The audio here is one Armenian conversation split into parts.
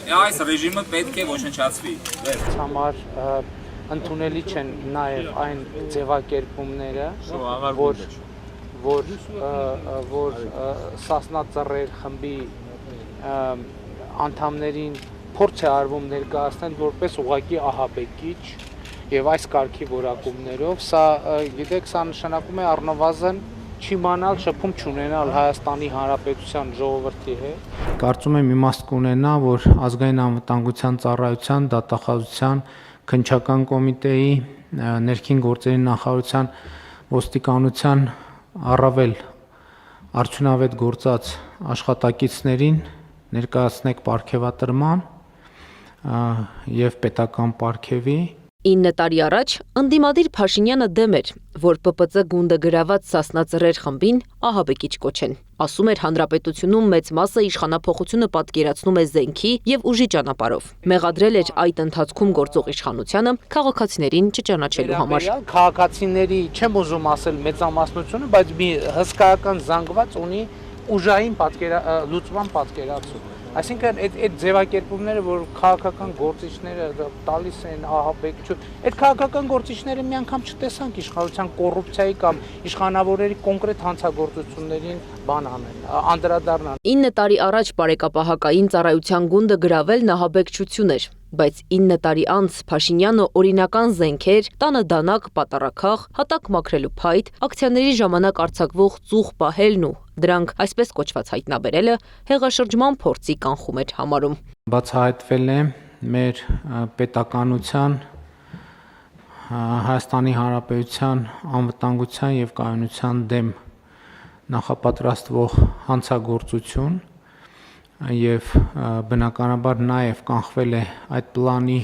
Այս ռեժիմը պետք է ոչնչացվի։ Համար ընդունելի չեն նաև այն ձևակերպումները, որ Սասնա Ծռեր խմբի անդամներին փորձ է արվում ներկայացնել որպես ուղղակի ահաբեկիչ եւ այս կարգի որակումներով, սա գիտեք, սա նշանակում է առնվազն չիմանալ, շփում չունենալ Հայաստանի Հանրապետության ժողովրդի հետ։ Կարծում եմ իմաստ կունենա, որ ազգային անվտանգության ծառայության, դատախազության, քննչական կոմիտեի, ներքին գործերի նախարարության, ոստիկանության առավել արդյունավետ գործած աշխատակիցներին ներկայացնեք պարգևատրման եւ պետական պարգևի 9 տարի առաջ ընդդիմադիր Փաշինյանը դեմ էր, որ ՊՊԾ գունդը գրաված Սասնա Ծռեր խմբին ահաբեկիչ կոչեն։ Ասում էր հանրապետությունում մեծ մասը իշխանափոխությունը պատկերացնում է զենքի եւ ուժի ճանապարհով։ Մեղադրել էր այդ ընթացքում գործող իշխանությանը քաղաքացիներին չճանաչելու համար։ Քաղաքացիների, չեմ ուզում ասել մեծամասնությունը, բայց մի հսկայական զանգված ունի ուժային լուծման պատկերացում։ Այսինքն այդ ձևակերպումները, որ քաղաքական գործիչները տալիս են ահաբեկչություն, այդ քաղաքական գործիչները մի անգամ չտեսանք իշխանության կոռուպցիայի կամ իշխանավորների կոնկրետ հանցագործություններին բան անեն, անդրադառնան։ 9 տարի առաջ բարեկապահակային ծառայության գունդը գրավելն ահաբեկչություն էր, բայց 9 տարի անց Փաշինյանը օրինական զենքեր, տանը դանակ, պատառաքաղ, հատակ մաքրելու փայտ, ակցիաների ժամանակ արձակվող ծուխ պահելն ու դրանք այսպես կոչված հայտնաբերելը հեղաշրջման փորձի կանխում էր համարում։ Բացահայտվել է մեր պետականության, Հայաստանի Հանրապետության անվտանգության եւ կայունության դեմ նախապատրաստվող հանցագործություն եւ բնականաբար նաեւ կանխվել է այդ պլանի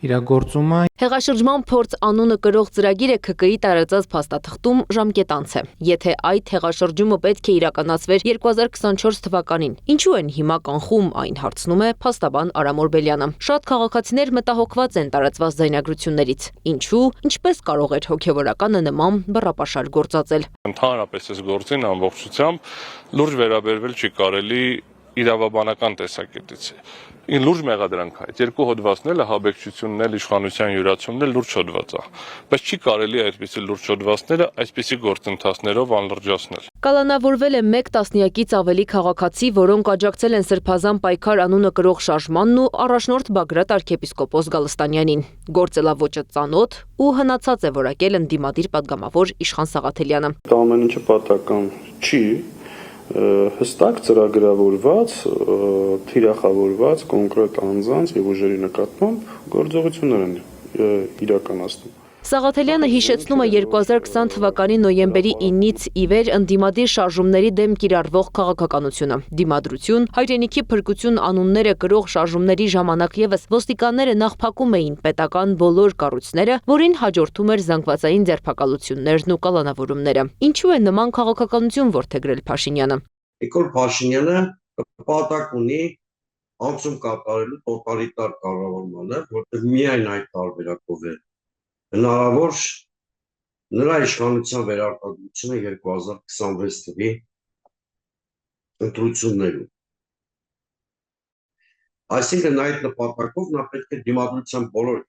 իրագործումը։ Հեղաշրջման փորձ անունը կրող ծրագիրը ՔԿ-ի տարածած փաստաթղթում ժամկետանց է։ Եթե այդ հեղաշրջումը պետք է իրականացվեր 2024 թվականին, ինչու են հիմա կանխում այն, հարցնում է փաստաբան Արամ Օրբելյանը։ Շատ քաղաքացիներ մտահոգված են տարածված ձայնագրություններից։ Ինչու, ինչպես կարող էր հոգևորականը նման բռապաշար գործածել։ Ընդհանրապես այս գործին ամբողջությամբ լուրջ վերաբերվել չի կարելի իրավաբանական տեսակետից է։ Լուրջ մեղադրանք է։ Երկու հոդվածն էլ ահաբեկչությունն էլ իշխանության յուրացումն էլ լուրջ հոդված է։ Բայց չի կարելի այդպիսի լուրջ հոդվածները այսպիսի գործընթացներով անլրջացնել։ Կալանավորվել է 1 տասնյակից ավելի քաղաքացի, որոնք աջակցել են Սրբազան պայքար անունը կրող շարժմանն ու առաջնորդ Բագրատ arczepiskopos Գալստանյանին։ Գործելավոճը ծանոթ ու հնացած է որակել ընդդիմադիր падգամավոր Իշխան Սաղաթելյանը։ Դա ամեն ինչը պատական չի, հստակ ծրագրավորված, թիրախավորված կոնկրետ անձանց եւ ուժերի նկատմամբ գործողություններ են իրականացնում։ Սաղաթելյանը հիշեցնում է 2020 թվականի նոյեմբերի 9-ից ի վեր ընդդիմադիր շարժումների դեմ կիրառվող քաղաքականությունը։ Դիմադրություն, հայրենիքի փրկություն անունները կրող շարժումների ժամանակ ևս ոստիկանները նախ փակում էին պետական բոլոր կառույցները, որին հաջորդում էր զանգվածային ձերբակալություններն ու կալանավորումները։ Ինչու է նման քաղաքականություն որդեգրել Փաշինյանը։ Նիկոլ Փաշինյանը նպատակ ունի անցում կատարելու տոտալիտար կառավարմանը, որտեղ միայն այդ տարբերակով է հնարավոր նրա իշխանության վերարտադրությունը 2026 թվականի ընտրություններում։ Այսինքն այդ նպատակով նա պետք է դիմադրության բոլոր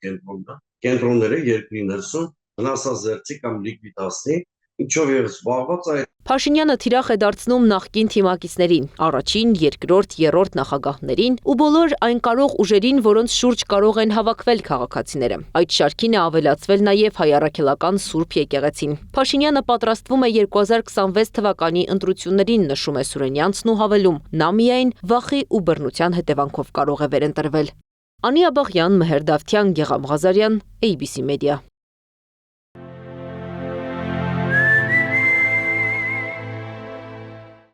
կենտրոնները երկրի ներսում վնասազերծի կամ լիկվիդացնի, ինչով ևս զբաղված այդ Փաշինյանը թիրախ է դարձնում նախկին թիմակիցներին, առաջին, երկրորդ, երրորդ նախագահներին ու բոլոր այն կարող ուժերին, որոնց շուրջ կարող են հավաքվել քաղաքացիները։ Այդ շարքին է ավելացվել նաև հայ առաքելական Սուրբ եկեղեցին։ Փաշինյանը պատրաստվում է 2026 թվականի ընտրություններին, նշում է Սուրենյանցն ու հավելում, նա միայն վախի ու բռնության հետևանքով կարող է վերընտրվել։ Անի Աբաղյան, Մեհեր Դավթյան, Գեգամ Ղազարյան, ABC Media։